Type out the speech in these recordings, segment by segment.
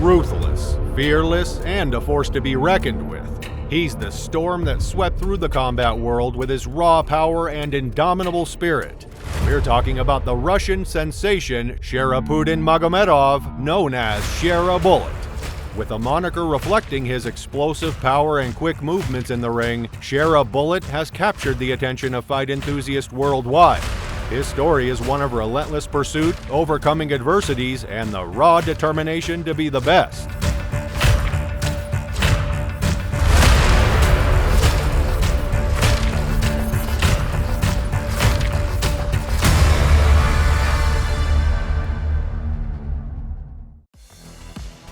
Ruthless, fearless, and a force to be reckoned with. He's the storm that swept through the combat world with his raw power and indomitable spirit. We're talking about the Russian sensation Sharaputdin Magomedov, known as Shara Bullet. With a moniker reflecting his explosive power and quick movements in the ring, Shara Bullet has captured the attention of fight enthusiasts worldwide. His story is one of relentless pursuit, overcoming adversities, and the raw determination to be the best.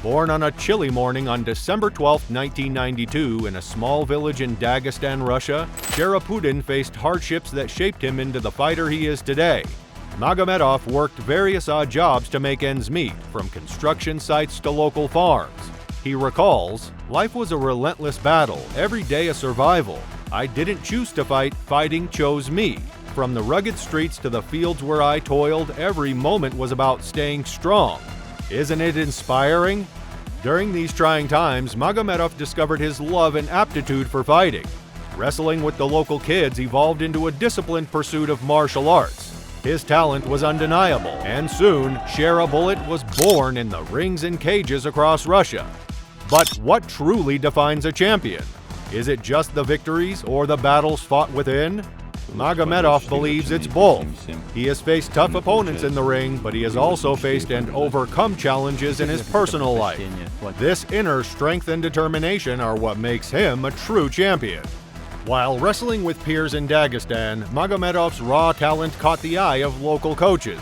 Born on a chilly morning on December 12, 1992, in a small village in Dagestan, Russia, Sharaputdin faced hardships that shaped him into the fighter he is today. Magomedov worked various odd jobs to make ends meet, from construction sites to local farms. He recalls, "Life was a relentless battle, every day a survival. I didn't choose to fight, fighting chose me. From the rugged streets to the fields where I toiled, every moment was about staying strong." Isn't it inspiring? During these trying times, Magomedov discovered his love and aptitude for fighting. Wrestling with the local kids evolved into a disciplined pursuit of martial arts. His talent was undeniable, and soon, Shara Bullet was born in the rings and cages across Russia. But what truly defines a champion? Is it just the victories or the battles fought within? Magomedov believes it's both. He has faced tough opponents in the ring, but he has also faced and overcome challenges in his personal life. This inner strength and determination are what makes him a true champion. While wrestling with peers in Dagestan, Magomedov's raw talent caught the eye of local coaches.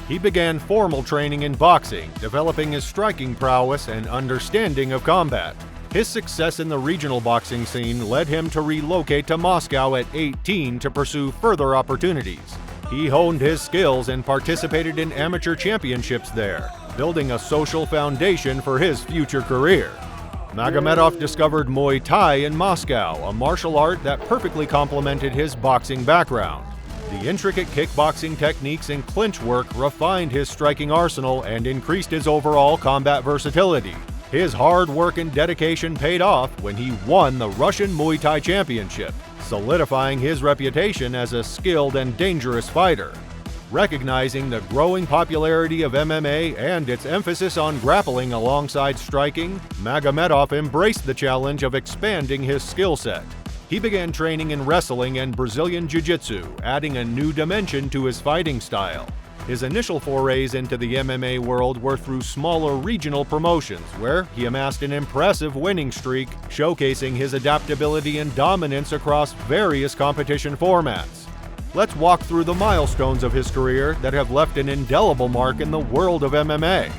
He began formal training in boxing, developing his striking prowess and understanding of combat. His success in the regional boxing scene led him to relocate to Moscow at 18 to pursue further opportunities. He honed his skills and participated in amateur championships there, building a social foundation for his future career. Magomedov discovered Muay Thai in Moscow, a martial art that perfectly complemented his boxing background. The intricate kickboxing techniques and clinch work refined his striking arsenal and increased his overall combat versatility. His hard work and dedication paid off when he won the Russian Muay Thai Championship, solidifying his reputation as a skilled and dangerous fighter. Recognizing the growing popularity of MMA and its emphasis on grappling alongside striking, Magomedov embraced the challenge of expanding his skill set. He began training in wrestling and Brazilian Jiu-Jitsu, adding a new dimension to his fighting style. His initial forays into the MMA world were through smaller regional promotions, where he amassed an impressive winning streak, showcasing his adaptability and dominance across various competition formats. Let's walk through the milestones of his career that have left an indelible mark in the world of MMA.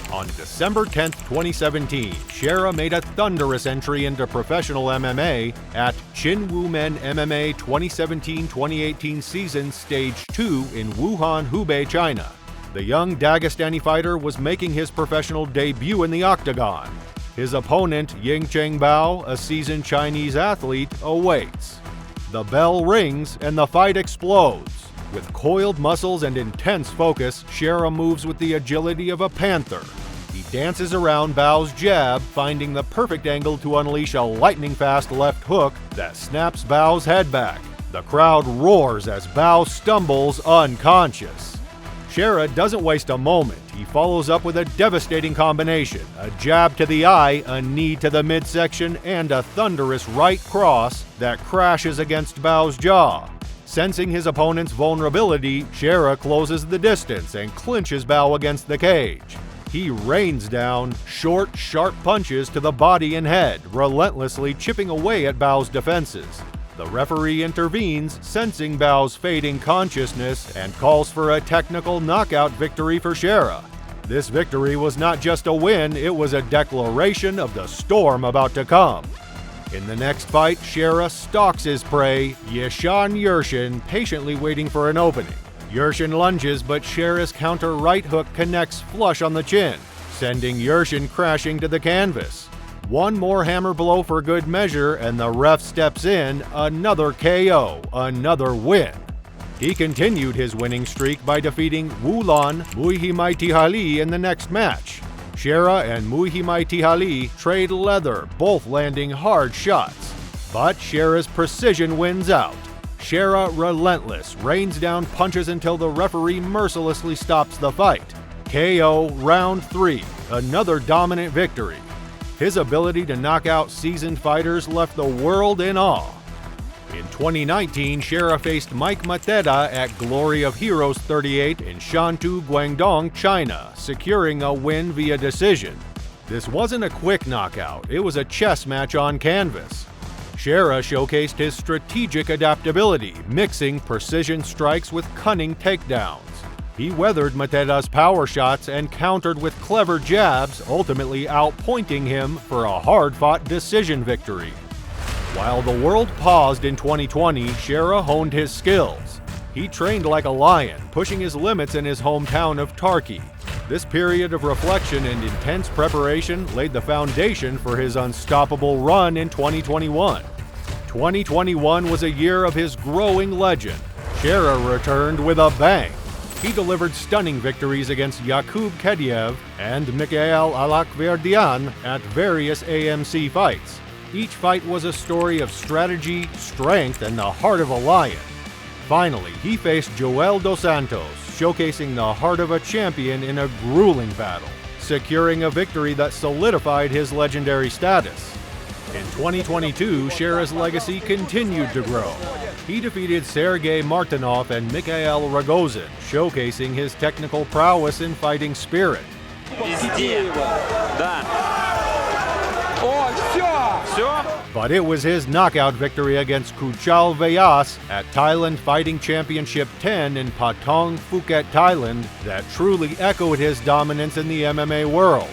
On December 10, 2017, Shara made a thunderous entry into professional MMA at Chinwu Men MMA 2017-2018 Season Stage 2 in Wuhan, Hubei, China. The young Dagestani fighter was making his professional debut in the octagon. His opponent, Yingcheng Bao, a seasoned Chinese athlete, awaits. The bell rings and the fight explodes. With coiled muscles and intense focus, Shara moves with the agility of a panther. He dances around Bao's jab, finding the perfect angle to unleash a lightning-fast left hook that snaps Bao's head back. The crowd roars as Bao stumbles unconscious. Shara doesn't waste a moment. He follows up with a devastating combination: a jab to the eye, a knee to the midsection, and a thunderous right cross that crashes against Bao's jaw. Sensing his opponent's vulnerability, Shara closes the distance and clinches Bao against the cage. He rains down short, sharp punches to the body and head, relentlessly chipping away at Bao's defenses. The referee intervenes, sensing Bao's fading consciousness, and calls for a technical knockout victory for Shara. This victory was not just a win, it was a declaration of the storm about to come. In the next fight, Shara stalks his prey, Yeshan Yurshin, patiently waiting for an opening. Yurshin lunges, but Shara's counter right hook connects flush on the chin, sending Yurshin crashing to the canvas. One more hammer blow for good measure, and the ref steps in, another KO, another win. He continued his winning streak by defeating Wulan Muihimaitihali in the next match. Shara and Muhimaitihali trade leather, both landing hard shots. But Shara's precision wins out. Shara Relentless rains down punches until the referee mercilessly stops the fight. KO round 3, another dominant victory. His ability to knock out seasoned fighters left the world in awe. In 2019, Shara faced Mike Mateda at Glory of Heroes 38 in Shantou, Guangdong, China, securing a win via decision. This wasn't a quick knockout, it was a chess match on canvas. Shara showcased his strategic adaptability, mixing precision strikes with cunning takedowns. He weathered Mateda's power shots and countered with clever jabs, ultimately outpointing him for a hard-fought decision victory. While the world paused in 2020, Shara honed his skills. He trained like a lion, pushing his limits in his hometown of Tarki. This period of reflection and intense preparation laid the foundation for his unstoppable run in 2021. 2021 was a year of his growing legend. Shara returned with a bang. He delivered stunning victories against Yakub Kediev and Mikhail Alakverdian at various AMC fights. Each fight was a story of strategy, strength, and the heart of a lion. Finally, he faced Joel Dos Santos, showcasing the heart of a champion in a grueling battle, securing a victory that solidified his legendary status. In 2022, Shara's legacy continued to grow. He defeated Sergei Martinov and Mikhail Rogozin, showcasing his technical prowess and fighting spirit. But it was his knockout victory against Kuchal Vyas at Thailand Fighting Championship 10 in Patong, Phuket, Thailand, that truly echoed his dominance in the MMA world.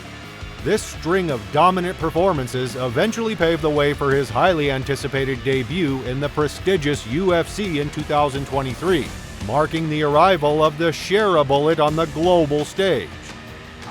This string of dominant performances eventually paved the way for his highly anticipated debut in the prestigious UFC in 2023, marking the arrival of the Shara Bullet on the global stage.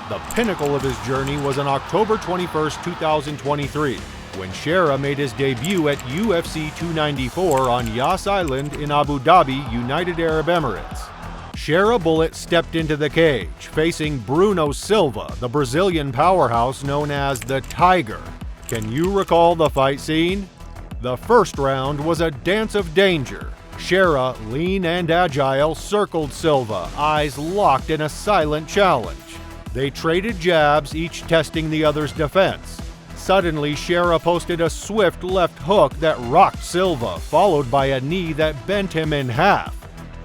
The pinnacle of his journey was on October 21, 2023, when Shara made his debut at UFC 294 on Yas Island in Abu Dhabi, United Arab Emirates. Shara Bullet stepped into the cage, facing Bruno Silva, the Brazilian powerhouse known as the Tiger. Can you recall the fight scene? The first round was a dance of danger. Shara, lean and agile, circled Silva, eyes locked in a silent challenge. They traded jabs, each testing the other's defense. Suddenly, Shara posted a swift left hook that rocked Silva, followed by a knee that bent him in half.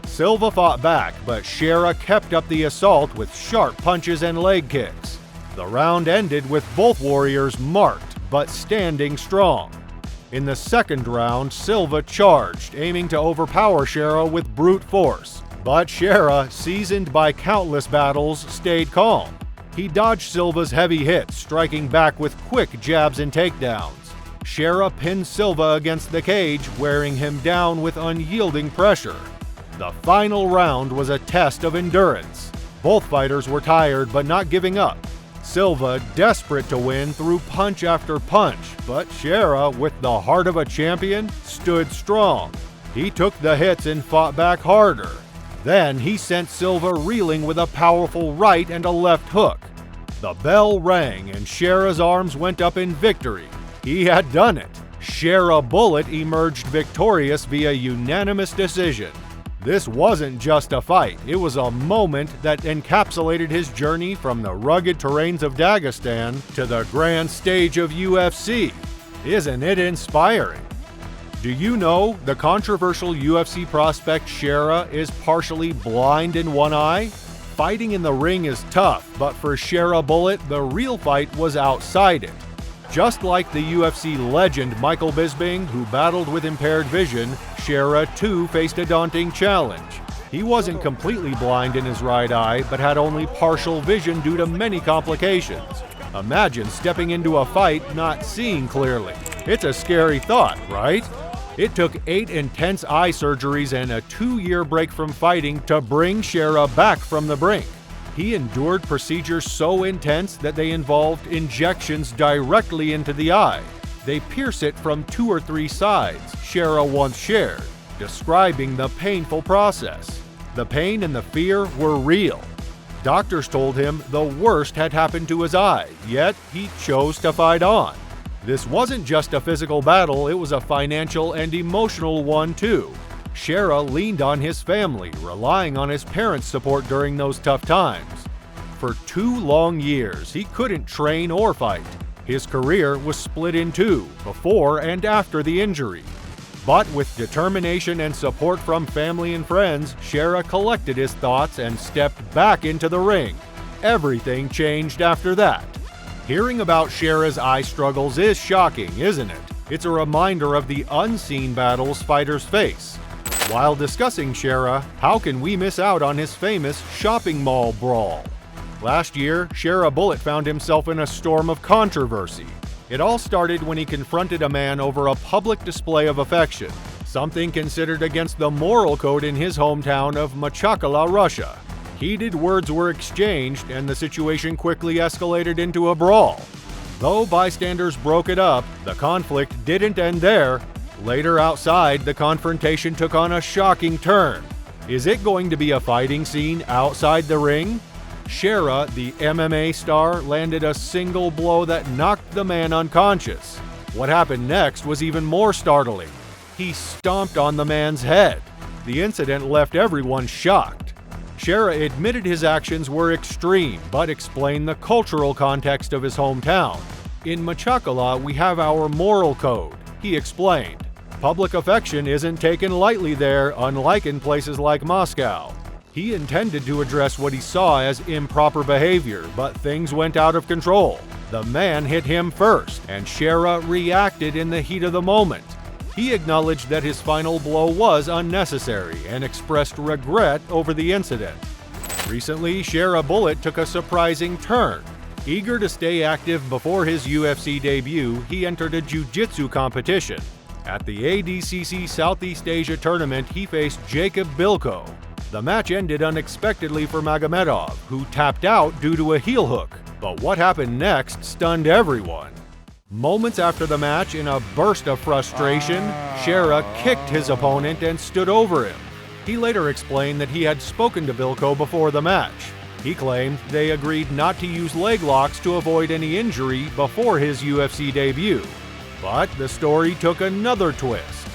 Silva fought back, but Shara kept up the assault with sharp punches and leg kicks. The round ended with both warriors marked, but standing strong. In the second round, Silva charged, aiming to overpower Shara with brute force. But Shara, seasoned by countless battles, stayed calm. He dodged Silva's heavy hits, striking back with quick jabs and takedowns. Shara pinned Silva against the cage, wearing him down with unyielding pressure. The final round was a test of endurance. Both fighters were tired but not giving up. Silva, desperate to win, threw punch after punch, but Shara, with the heart of a champion, stood strong. He took the hits and fought back harder. Then he sent Silva reeling with a powerful right and a left hook. The bell rang and Shara's arms went up in victory. He had done it. Shara Bullet emerged victorious via unanimous decision. This wasn't just a fight, it was a moment that encapsulated his journey from the rugged terrains of Dagestan to the grand stage of UFC. Isn't it inspiring? Do you know the controversial UFC prospect Shara is partially blind in one eye? Fighting in the ring is tough, but for Shara Bullet, the real fight was outside it. Just like the UFC legend Michael Bisping, who battled with impaired vision, Shara too faced a daunting challenge. He wasn't completely blind in his right eye, but had only partial vision due to many complications. Imagine stepping into a fight not seeing clearly. It's a scary thought, right? It took 8 intense eye surgeries and a 2-year break from fighting to bring Shara back from the brink. He endured procedures so intense that they involved injections directly into the eye. They pierce it from 2 or 3 sides, Shara once shared, describing the painful process. The pain and the fear were real. Doctors told him the worst had happened to his eye, yet he chose to fight on. This wasn't just a physical battle, it was a financial and emotional one too. Shara leaned on his family, relying on his parents' support during those tough times. For 2 long years, he couldn't train or fight. His career was split in two, before and after the injury. But with determination and support from family and friends, Shara collected his thoughts and stepped back into the ring. Everything changed after that. Hearing about Shara's eye struggles is shocking, isn't it? It's a reminder of the unseen battles fighters face. While discussing Shara, how can we miss out on his famous shopping mall brawl? Last year, Shara Bullet found himself in a storm of controversy. It all started when he confronted a man over a public display of affection, something considered against the moral code in his hometown of Machakala, Russia. Heated words were exchanged, and the situation quickly escalated into a brawl. Though bystanders broke it up, the conflict didn't end there. Later outside, the confrontation took on a shocking turn. Is it going to be a fighting scene outside the ring? Shara, the MMA star, landed a single blow that knocked the man unconscious. What happened next was even more startling. He stomped on the man's head. The incident left everyone shocked. Shara admitted his actions were extreme, but explained the cultural context of his hometown. In Machakala, we have our moral code, he explained. Public affection isn't taken lightly there, unlike in places like Moscow. He intended to address what he saw as improper behavior, but things went out of control. The man hit him first, and Shara reacted in the heat of the moment. He acknowledged that his final blow was unnecessary and expressed regret over the incident. Recently, Shara Bullet took a surprising turn. Eager to stay active before his UFC debut, he entered a jiu-jitsu competition. At the ADCC Southeast Asia tournament, he faced Jacob Bilko. The match ended unexpectedly for Magomedov, who tapped out due to a heel hook. But what happened next stunned everyone. Moments after the match, in a burst of frustration, Shara kicked his opponent and stood over him. He later explained that he had spoken to Bilko before the match. He claimed they agreed not to use leg locks to avoid any injury before his UFC debut. But the story took another twist.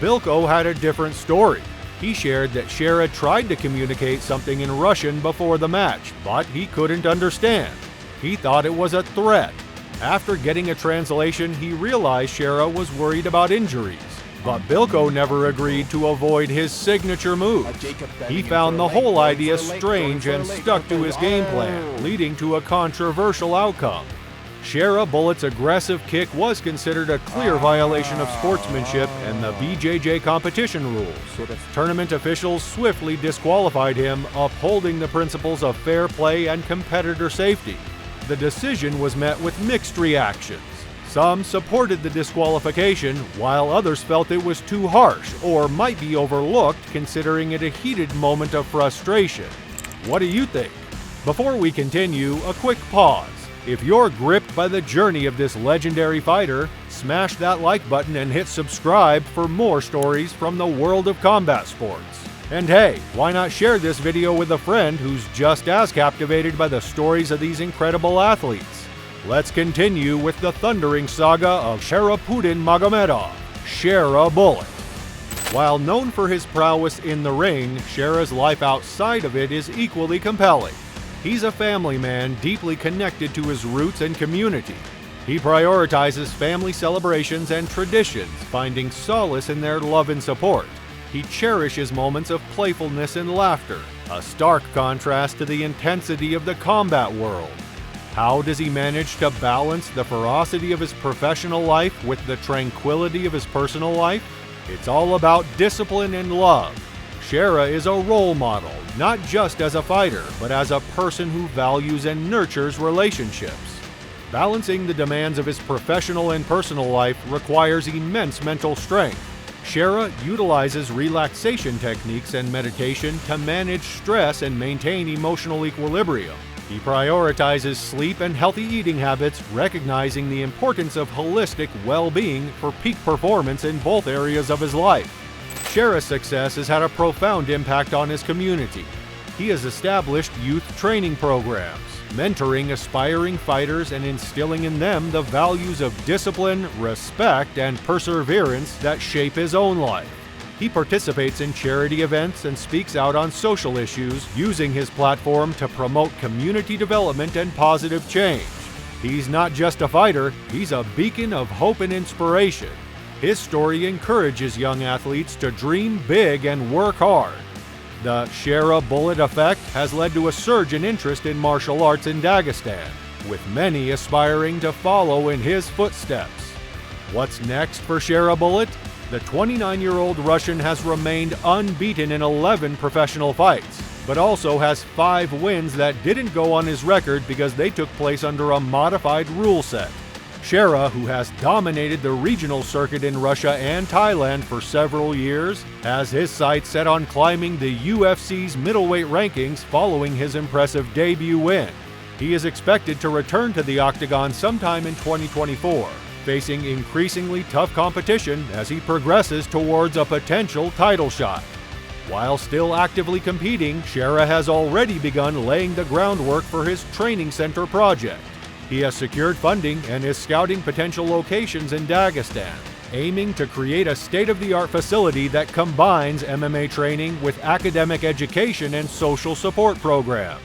Bilko had a different story. He shared that Shara tried to communicate something in Russian before the match, but he couldn't understand. He thought it was a threat. After getting a translation, he realized Shara was worried about injuries. But Bilko never agreed to avoid his signature move. He found the whole idea strange and stuck to his game plan, leading to a controversial outcome. Shara Bullet's aggressive kick was considered a clear violation of sportsmanship and the BJJ competition rules. Tournament officials swiftly disqualified him, upholding the principles of fair play and competitor safety. The decision was met with mixed reactions. Some supported the disqualification, while others felt it was too harsh or might be overlooked, considering it a heated moment of frustration. What do you think? Before we continue, a quick pause. If you're gripped by the journey of this legendary fighter, smash that like button and hit subscribe for more stories from the world of combat sports. And hey, why not share this video with a friend who's just as captivated by the stories of these incredible athletes? Let's continue with the thundering saga of Sharaputdin Magomedov, Shara Bullet. While known for his prowess in the ring, Shara's life outside of it is equally compelling. He's a family man deeply connected to his roots and community. He prioritizes family celebrations and traditions, finding solace in their love and support. He cherishes moments of playfulness and laughter, a stark contrast to the intensity of the combat world. How does he manage to balance the ferocity of his professional life with the tranquility of his personal life? It's all about discipline and love. Shara is a role model, not just as a fighter, but as a person who values and nurtures relationships. Balancing the demands of his professional and personal life requires immense mental strength. Shara utilizes relaxation techniques and meditation to manage stress and maintain emotional equilibrium. He prioritizes sleep and healthy eating habits, recognizing the importance of holistic well-being for peak performance in both areas of his life. Shara's success has had a profound impact on his community. He has established youth training programs, mentoring aspiring fighters and instilling in them the values of discipline, respect, and perseverance that shape his own life. He participates in charity events and speaks out on social issues, using his platform to promote community development and positive change. He's not just a fighter, he's a beacon of hope and inspiration. His story encourages young athletes to dream big and work hard. The Shara Bullet effect has led to a surge in interest in martial arts in Dagestan, with many aspiring to follow in his footsteps. What's next for Shara Bullet? The 29-year-old Russian has remained unbeaten in 11 professional fights, but also has 5 wins that didn't go on his record because they took place under a modified rule set. Shara, who has dominated the regional circuit in Russia and Thailand for several years, has his sights set on climbing the UFC's middleweight rankings following his impressive debut win. He is expected to return to the octagon sometime in 2024, facing increasingly tough competition as he progresses towards a potential title shot. While still actively competing, Shara has already begun laying the groundwork for his training center project. He has secured funding and is scouting potential locations in Dagestan, aiming to create a state-of-the-art facility that combines MMA training with academic education and social support programs.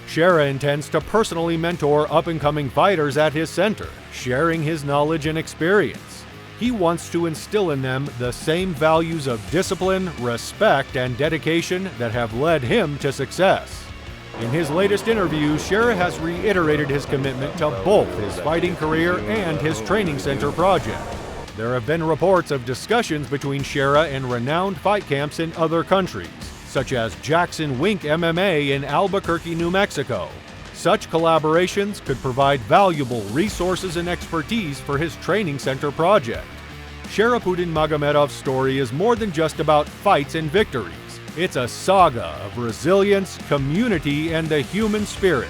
Shara intends to personally mentor up-and-coming fighters at his center, sharing his knowledge and experience. He wants to instill in them the same values of discipline, respect, and dedication that have led him to success. In his latest interview, Shara has reiterated his commitment to both his fighting career and his training center project. There have been reports of discussions between Shara and renowned fight camps in other countries, such as Jackson Wink MMA in Albuquerque, New Mexico. Such collaborations could provide valuable resources and expertise for his training center project. Sharaputdin Magomedov's story is more than just about fights and victories. It's a saga of resilience, community, and the human spirit.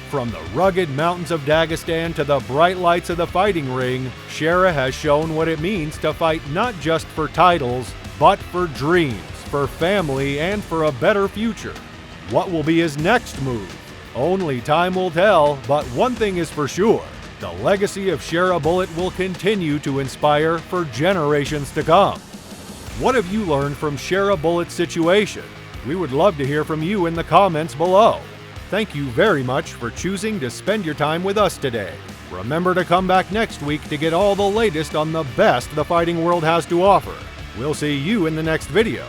From the rugged mountains of Dagestan to the bright lights of the fighting ring, Shara has shown what it means to fight not just for titles, but for dreams, for family, and for a better future. What will be his next move? Only time will tell, but one thing is for sure. The legacy of Shara Bullet will continue to inspire for generations to come. What have you learned from Shara Bullet's situation? We would love to hear from you in the comments below. Thank you very much for choosing to spend your time with us today. Remember to come back next week to get all the latest on the best the fighting world has to offer. We'll see you in the next video.